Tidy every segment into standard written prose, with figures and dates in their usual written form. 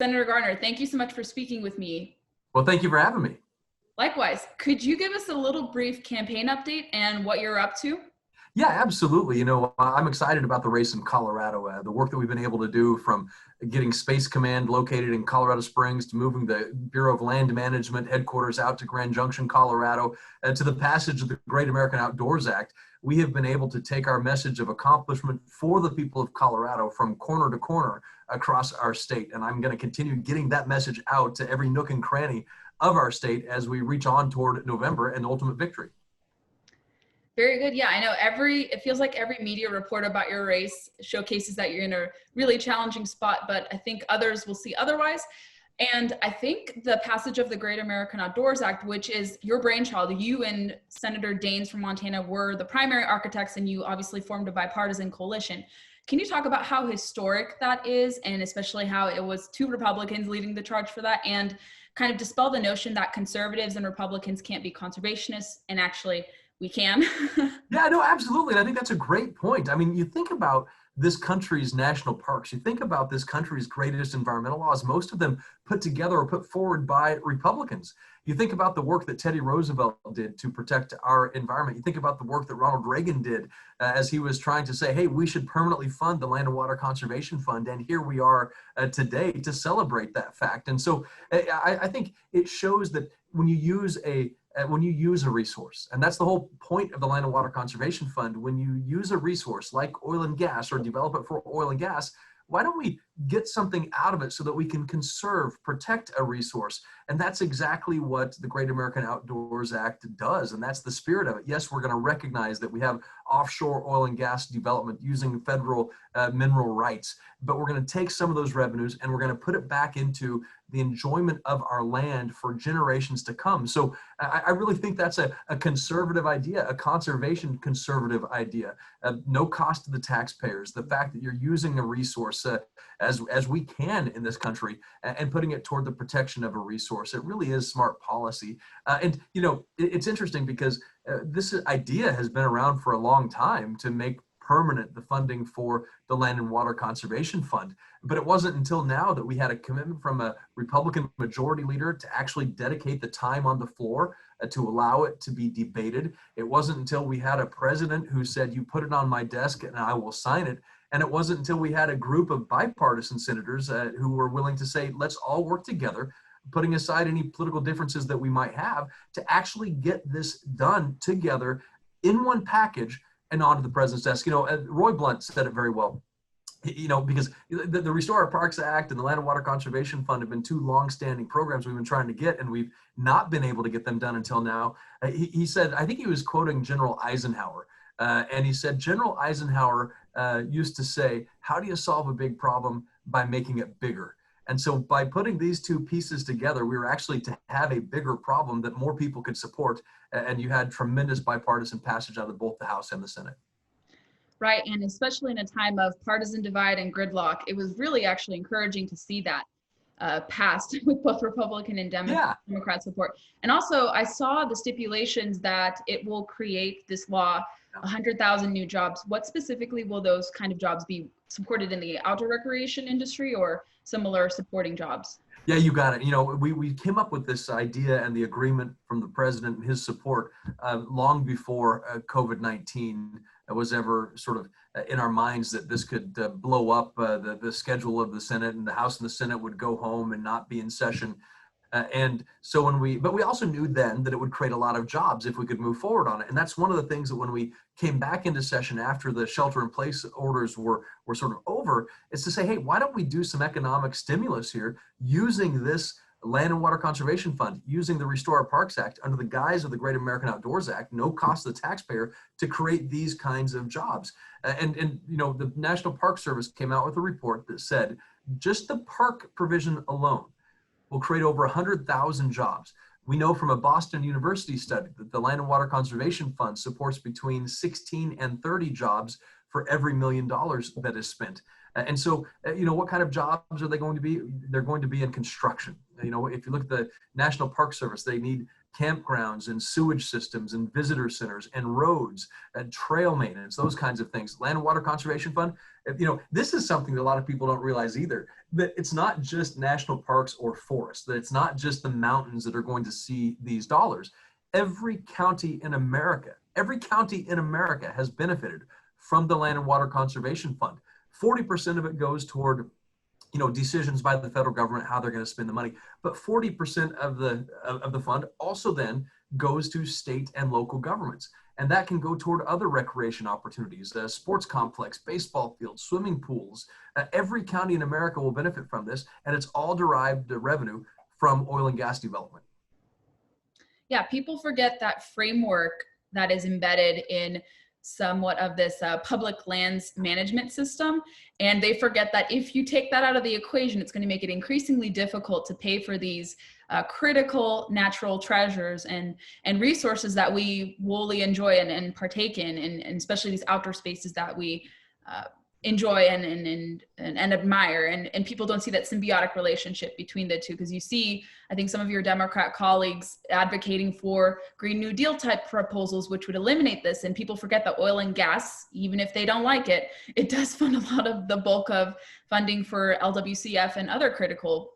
Senator Gardner, thank you so much for speaking with me. Well, thank you for having me. Likewise, could you give us a little brief campaign update and what you're up to? Yeah, absolutely. I'm excited about the race in Colorado, the work that we've been able to do from getting Space Command located in Colorado Springs to moving the Bureau of Land Management headquarters out to Grand Junction, Colorado, to the passage of the Great American Outdoors Act. We have been able to take our message of accomplishment for the people of Colorado from corner to corner across our state. And I'm going to continue getting that message out to every nook and cranny of our state as we reach on toward November and ultimate victory. Very good. Yeah, I know it feels like every media report about your race showcases that you're in a really challenging spot, but I think others will see otherwise. And I think the passage of the Great American Outdoors Act, which is your brainchild, you and Senator Daines from Montana were the primary architects, and you obviously formed a bipartisan coalition. Can you talk about how historic that is, and especially how it was two Republicans leading the charge for that, and kind of dispel the notion that conservatives and Republicans can't be conservationists, and actually we can? Yeah, no, absolutely. And I think that's a great point. I mean, you think about this country's national parks, you think about this country's greatest environmental laws, most of them put together or put forward by Republicans. You think about the work that Teddy Roosevelt did to protect our environment. You think about the work that Ronald Reagan did as he was trying to say, hey, we should permanently fund the Land and Water Conservation Fund. And here we are today to celebrate that fact. And so I think it shows that when you use a resource, and that's the whole point of the Land and Water Conservation Fund, when you use a resource like oil and gas or develop it for oil and gas, why don't we get something out of it so that we can conserve, protect a resource? And that's exactly what the Great American Outdoors Act does. And that's the spirit of it. Yes, we're going to recognize that we have offshore oil and gas development using federal mineral rights, but we're going to take some of those revenues and we're going to put it back into the enjoyment of our land for generations to come. So I really think that's a conservative idea, a conservation conservative idea. No cost to the taxpayers. The fact that you're using a resource as we can in this country and putting it toward the protection of a resource. It really is smart policy. And it's interesting because this idea has been around for a long time to make permanent the funding for the Land and Water Conservation Fund. But it wasn't until now that we had a commitment from a Republican majority leader to actually dedicate the time on the floor to allow it to be debated. It wasn't until we had a president who said, you put it on my desk and I will sign it. And it wasn't until we had a group of bipartisan senators who were willing to say, let's all work together, putting aside any political differences that we might have, to actually get this done together in one package and onto the president's desk. Roy Blunt said it very well. Because the Restore Our Parks Act and the Land and Water Conservation Fund have been two long-standing programs we've been trying to get, and we've not been able to get them done until now. He said, I think he was quoting General Eisenhower, and he said, General Eisenhower used to say, how do you solve a big problem? By making it bigger. And so by putting these two pieces together, we were actually to have a bigger problem that more people could support. And you had tremendous bipartisan passage out of both the House and the Senate. Right, and especially in a time of partisan divide and gridlock, it was really actually encouraging to see that passed with both Republican and Democrat support. And also, I saw the stipulations that it will create this law 100,000 new jobs. What specifically will those kind of jobs be supported in the outdoor recreation industry or similar supporting jobs? Yeah, you got it. We came up with this idea and the agreement from the president and his support long before COVID-19 was ever sort of in our minds that this could blow up the schedule of the Senate, and the House and the Senate would go home and not be in session. And so but we also knew then that it would create a lot of jobs if we could move forward on it. And that's one of the things that when we came back into session after the shelter in place orders were sort of over, is to say, hey, why don't we do some economic stimulus here using this Land and Water Conservation Fund, using the Restore Our Parks Act under the guise of the Great American Outdoors Act, no cost to the taxpayer, to create these kinds of jobs. And the National Park Service came out with a report that said just the park provision alone will create over 100,000 jobs. We know from a Boston University study that the Land and Water Conservation Fund supports between 16 and 30 jobs for every $1 million that is spent. And so, what kind of jobs are they going to be? They're going to be in construction. If you look at the National Park Service, they need campgrounds and sewage systems and visitor centers and roads and trail maintenance, those kinds of things. Land and Water Conservation Fund, this is something that a lot of people don't realize either. that it's not just national parks or forests, that it's not just the mountains that are going to see these dollars. Every county in America has benefited from the Land and Water Conservation Fund. 40% of it goes toward decisions by the federal government how they're going to spend the money, but 40% of the fund also then goes to state and local governments, and that can go toward other recreation opportunities, sports complex, baseball fields, swimming pools. Every county in America will benefit from this, and it's all derived revenue from oil and gas development. Yeah, people forget that framework that is embedded in somewhat of this public lands management system. And they forget that if you take that out of the equation, it's going to make it increasingly difficult to pay for these critical natural treasures and resources that we wholly enjoy and partake in, and especially these outdoor spaces that we enjoy and admire. And people don't see that symbiotic relationship between the two, because you see, I think, some of your Democrat colleagues advocating for Green New Deal type proposals, which would eliminate this. And people forget that oil and gas, even if they don't like it, it does fund a lot of the bulk of funding for LWCF and other critical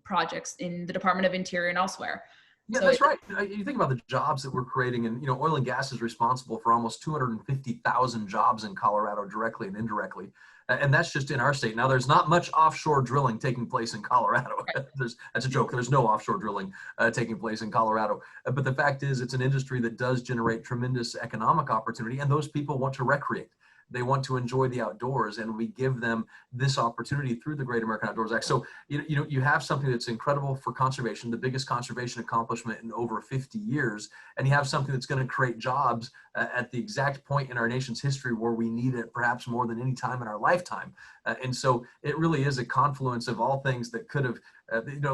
projects in the Department of Interior and elsewhere. Yeah, so that's right. You think about the jobs that we're creating, and oil and gas is responsible for almost 250,000 jobs in Colorado, directly and indirectly, and that's just in our state. Now, there's not much offshore drilling taking place in Colorado. That's a joke. There's no offshore drilling taking place in Colorado, but the fact is, it's an industry that does generate tremendous economic opportunity, and those people want to recreate. They want to enjoy the outdoors, and we give them this opportunity through the Great American Outdoors Act. So you have something that's incredible for conservation, the biggest conservation accomplishment in over 50 years, and you have something that's going to create jobs at the exact point in our nation's history where we need it perhaps more than any time in our lifetime. And so it really is a confluence of all things that could have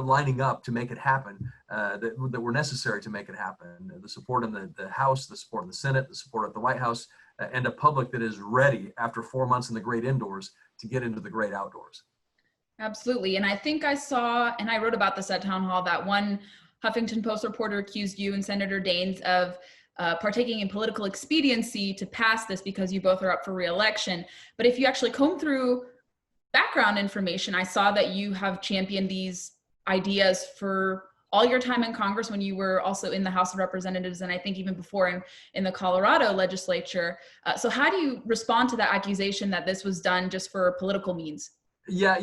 lining up to make it happen, that were necessary to make it happen. The support in the House, the support in the Senate, the support at the White House, and a public that is ready after 4 months in the great indoors to get into the great outdoors. Absolutely. And I think I saw, and I wrote about this at Town Hall, that one Huffington Post reporter accused you and Senator Daines of partaking in political expediency to pass this because you both are up for re-election. But if you actually comb through background information, I saw that you have championed these ideas for all your time in Congress, when you were also in the House of Representatives, and I think even before in the Colorado legislature. So how do you respond to that accusation that this was done just for political means? Yeah,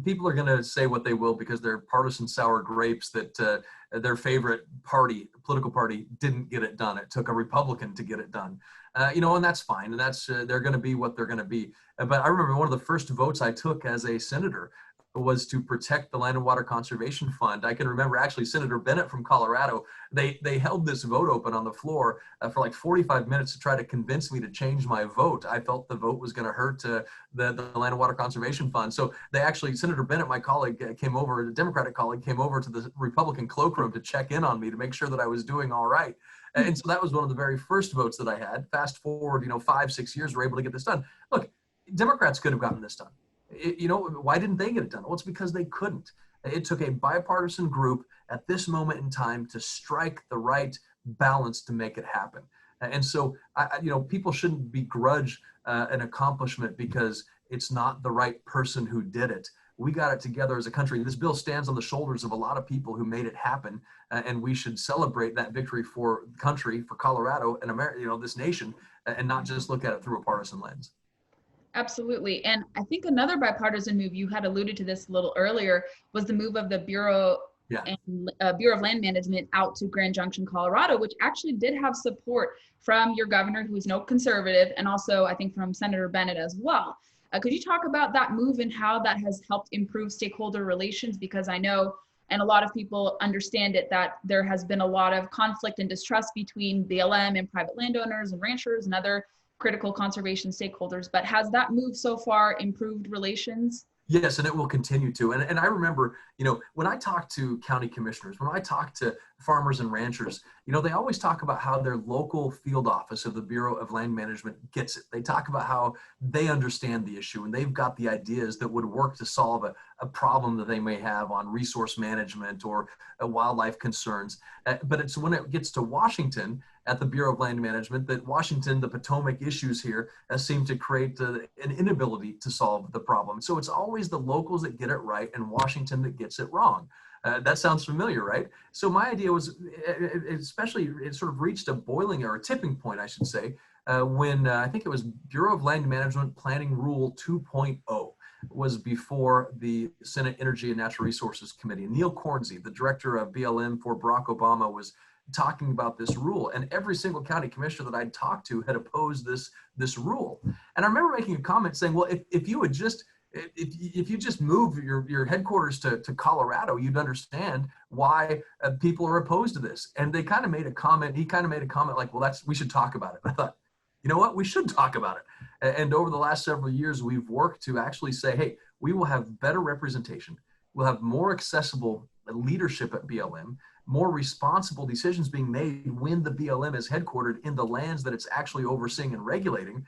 people are going to say what they will because they're partisan sour grapes, that their favorite political party didn't get it done. It took a Republican to get it done. And that's fine. And that's they're going to be what they're going to be. But I remember one of the first votes I took as a senator was to protect the Land and Water Conservation Fund. I can remember actually Senator Bennett from Colorado, they held this vote open on the floor for like 45 minutes to try to convince me to change my vote. I felt the vote was going to hurt the Land and Water Conservation Fund. So Senator Bennett, my colleague, came over, the Democratic colleague, came over to the Republican cloakroom to check in on me to make sure that I was doing all right. And so that was one of the very first votes that I had. Fast forward, 5-6 years, we're able to get this done. Look, Democrats could have gotten this done. Why didn't they get it done? Well, it's because they couldn't. It took a bipartisan group at this moment in time to strike the right balance to make it happen. And so, people shouldn't begrudge an accomplishment because it's not the right person who did it. We got it together as a country. This bill stands on the shoulders of a lot of people who made it happen, and we should celebrate that victory for the country, for Colorado and America, this nation, and not just look at it through a partisan lens. Absolutely. And I think another bipartisan move, you had alluded to this a little earlier, was the move of the Bureau of Land Management out to Grand Junction, Colorado, which actually did have support from your governor, who is no conservative, and also I think from Senator Bennett as well. Could you talk about that move and how that has helped improve stakeholder relations? Because I know, and a lot of people understand it, that there has been a lot of conflict and distrust between BLM and private landowners and ranchers and other critical conservation stakeholders. But has that move so far improved relations? Yes, and it will continue to. And I remember, when I talk to county commissioners, when I talk to farmers and ranchers, they always talk about how their local field office of the Bureau of Land Management gets it. They talk about how they understand the issue and they've got the ideas that would work to solve a problem that they may have on resource management or wildlife concerns. But it's when it gets to Washington at the Bureau of Land Management that Washington, the Potomac issues here seem to create an inability to solve the problem. So it's always the locals that get it right and Washington that gets it wrong. That sounds familiar, right? So my idea was, especially it sort of reached a boiling or a tipping point, I should say, when I think it was Bureau of Land Management Planning Rule 2.0 was before the Senate Energy and Natural Resources Committee. Neil Cornsey, the director of BLM for Barack Obama, was talking about this rule, and every single county commissioner that I'd talked to had opposed this rule. And I remember making a comment saying, well, if you just move your headquarters to Colorado, you'd understand why people are opposed to this. And they kind of made a comment. He kind of made a comment like, well, we should talk about it. And I thought, you know what? We should talk about it. And over the last several years, we've worked to actually say, hey, we will have better representation. We'll have more accessible leadership at BLM, more responsible decisions being made when the BLM is headquartered in the lands that it's actually overseeing and regulating,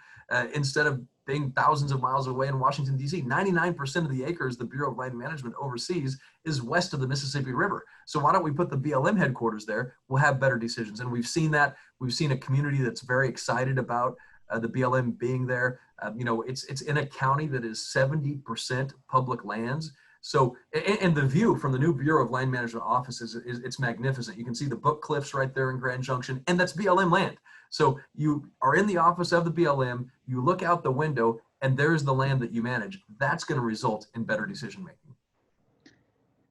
instead of being thousands of miles away in Washington, D.C. 99% of the acres the Bureau of Land Management oversees is west of the Mississippi River. So why don't we put the BLM headquarters there? We'll have better decisions. And we've seen that. We've seen a community that's very excited about the BLM being there. It's in a county that is 70% public lands. So, and the view from the new Bureau of Land Management office it's magnificent. You can see the book cliffs right there in Grand Junction, and that's BLM land. So you are in the office of the BLM, you look out the window, and there's the land that you manage. That's going to result in better decision making.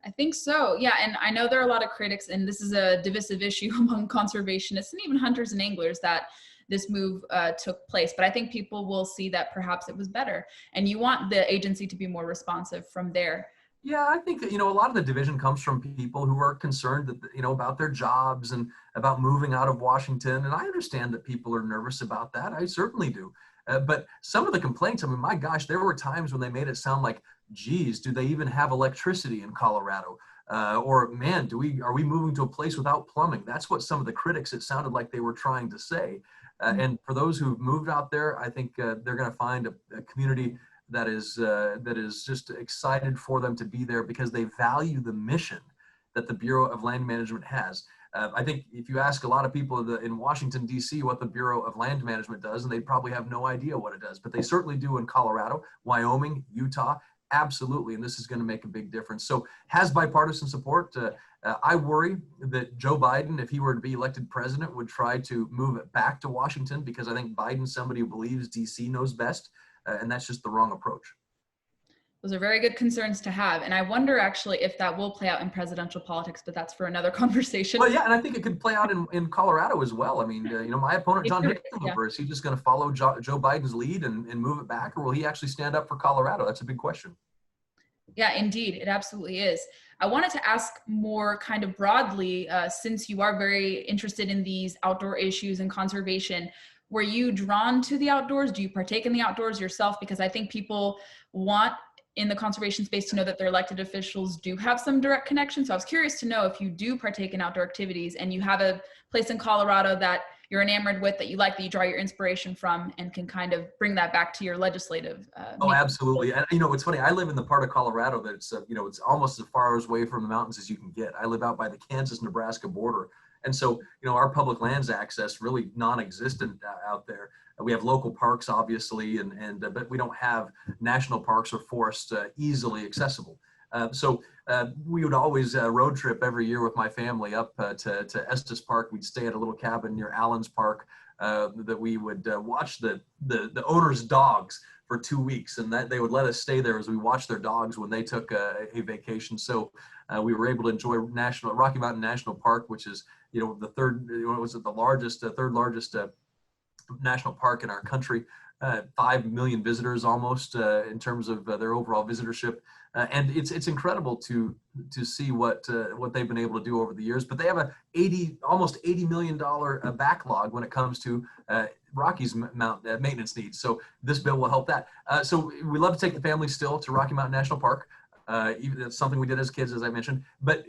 I think so. Yeah. And I know there are a lot of critics, and this is a divisive issue among conservationists and even hunters and anglers, that this move took place. But I think people will see that perhaps it was better. And you want the agency to be more responsive from there. Yeah, I think that, a lot of the division comes from people who are concerned that, about their jobs and about moving out of Washington. And I understand that people are nervous about that. I certainly do. But some of the complaints, I mean, my gosh, there were times when they made it sound like, geez, do they even have electricity in Colorado? Or man, are we moving to a place without plumbing? That's what some of the critics, it sounded like they were trying to say. And for those who've moved out there, I think they're going to find a community that is just excited for them to be there because they value the mission that the Bureau of Land Management has. I think if you ask a lot of people in Washington, D.C. what the Bureau of Land Management does, and they probably have no idea what it does, but they certainly do in Colorado, Wyoming, Utah, absolutely, and this is going to make a big difference. So has bipartisan support. I worry that Joe Biden, if he were to be elected president, would try to move it back to Washington, because I think Biden's somebody who believes D.C. knows best. And that's just the wrong approach. Those are very good concerns to have. And I wonder actually if that will play out in presidential politics, but that's for another conversation. Well, yeah, and I think it could play out in Colorado as well. I mean, my opponent, John Hickenlooper, is he just going to follow Joe Biden's lead and move it back, or will he actually stand up for Colorado? That's a big question. Yeah, indeed. It absolutely is. I wanted to ask more kind of broadly, since you are very interested in these outdoor issues and conservation, were you drawn to the outdoors? Do you partake in the outdoors yourself? Because I think people want in the conservation space to know that their elected officials do have some direct connection. So I was curious to know if you do partake in outdoor activities and you have a place in Colorado that you're enamored with, that you like, that you draw your inspiration from, and can kind of bring that back to your legislative. Oh, absolutely. And it's funny. I live in the part of Colorado that it's almost as far away from the mountains as you can get. I live out by the Kansas-Nebraska border. And so, our public lands access really non-existent out there. We have local parks, obviously, but we don't have national parks or forests easily accessible. So we would always road trip every year with my family up to Estes Park. We'd stay at a little cabin near Allen's Park that we would watch the owner's dogs for 2 weeks, and that they would let us stay there as we watched their dogs when they took a vacation. So we were able to enjoy Rocky Mountain National Park, which is the third largest national park in our country. 5 million visitors almost in terms of their overall visitorship, and it's incredible to see what they've been able to do over the years. But they have almost $80 million backlog when it comes to Rockies Mountain maintenance needs. So this bill will help that. So we love to take the family still to Rocky Mountain National Park. That's something we did as kids, as I mentioned. But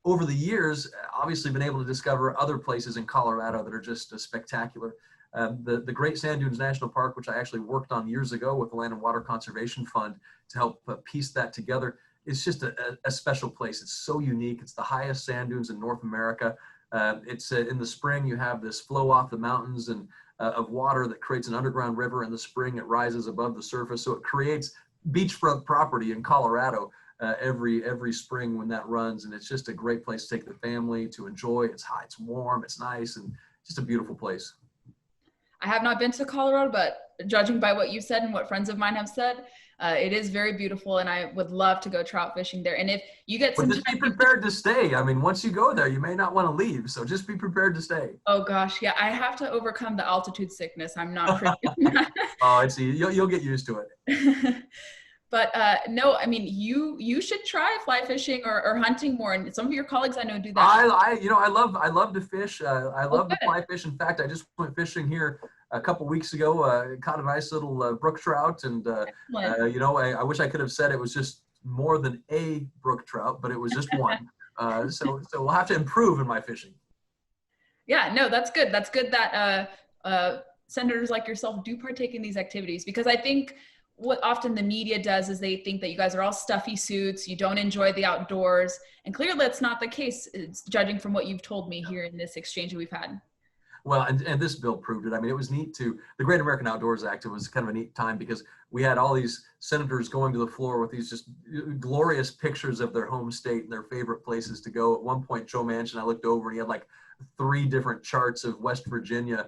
over the years, obviously been able to discover other places in Colorado that are just spectacular. The Great Sand Dunes National Park, which I actually worked on years ago with the Land and Water Conservation Fund to help piece that together, it's just a special place. It's so unique. It's the highest sand dunes in North America. It's in the spring, you have this flow off the mountains and of water that creates an underground river. In the spring, it rises above the surface. So it creates beachfront property in Colorado every spring when that runs. And it's just a great place to take the family to enjoy. It's high, it's warm, it's nice, and just a beautiful place. I have not been to Colorado, but judging by what you said and what friends of mine have said, it is very beautiful, and I would love to go trout fishing there. And if you get some But just be prepared to stay. I mean, once you go there, you may not want to leave. So just be prepared to stay. Oh gosh, yeah, I have to overcome the altitude sickness. I'm not pretty good at Oh, I see. You'll get used to it. that. But no, I mean, you should try fly fishing or hunting more. And some of your colleagues I know do that. I love to fish. I love to fly fish. In fact, I just went fishing here a couple weeks ago. Caught a nice little brook trout, and I wish I could have said it was just more than a brook trout, but it was just one. So we'll have to improve in my fishing. Yeah, no, that's good. That's good that senators like yourself do partake in these activities, because I think what often the media does is they think that you guys are all stuffy suits, you don't enjoy the outdoors, and clearly that's not the case, judging from what you've told me here in this exchange that we've had. Well, and this bill proved it. I mean, it was neat to the Great American Outdoors Act. It was kind of a neat time because we had all these senators going to the floor with these just glorious pictures of their home state and their favorite places to go. At one point, Joe Manchin, I looked over and he had like 3 different charts of West Virginia,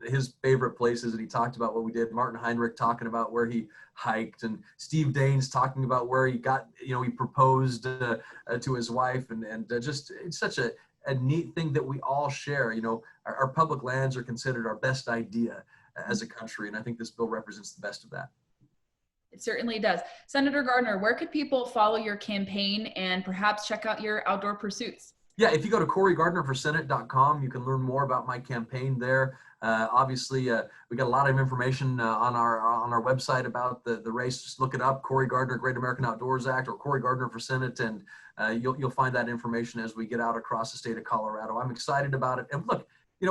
his favorite places, and he talked about what we did. Martin Heinrich talking about where he hiked, and Steve Daines talking about where he got, he proposed to his wife, and just it's such a neat thing that we all share. Our public lands are considered our best idea as a country, and I think this bill represents the best of that. It certainly does. Senator Gardner, where could people follow your campaign and perhaps check out your outdoor pursuits? Yeah, if you go to CoryGardnerForSenate.com, you can learn more about my campaign there. Obviously, we got a lot of information on our website about the race. Just look it up, Cory Gardner, Great American Outdoors Act, or Cory Gardner for Senate, and you'll find that information as we get out across the state of Colorado. I'm excited about it. And look,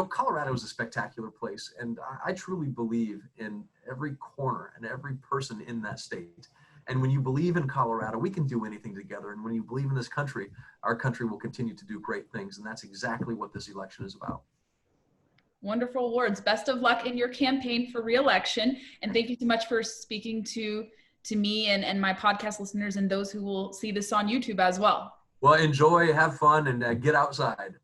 Colorado is a spectacular place, and I truly believe in every corner and every person in that state. And when you believe in Colorado, we can do anything together. And when you believe in this country, our country will continue to do great things. And that's exactly what this election is about. Wonderful words. Best of luck in your campaign for re-election. And thank you so much for speaking to me and my podcast listeners and those who will see this on YouTube as well. Well, enjoy, have fun, and get outside.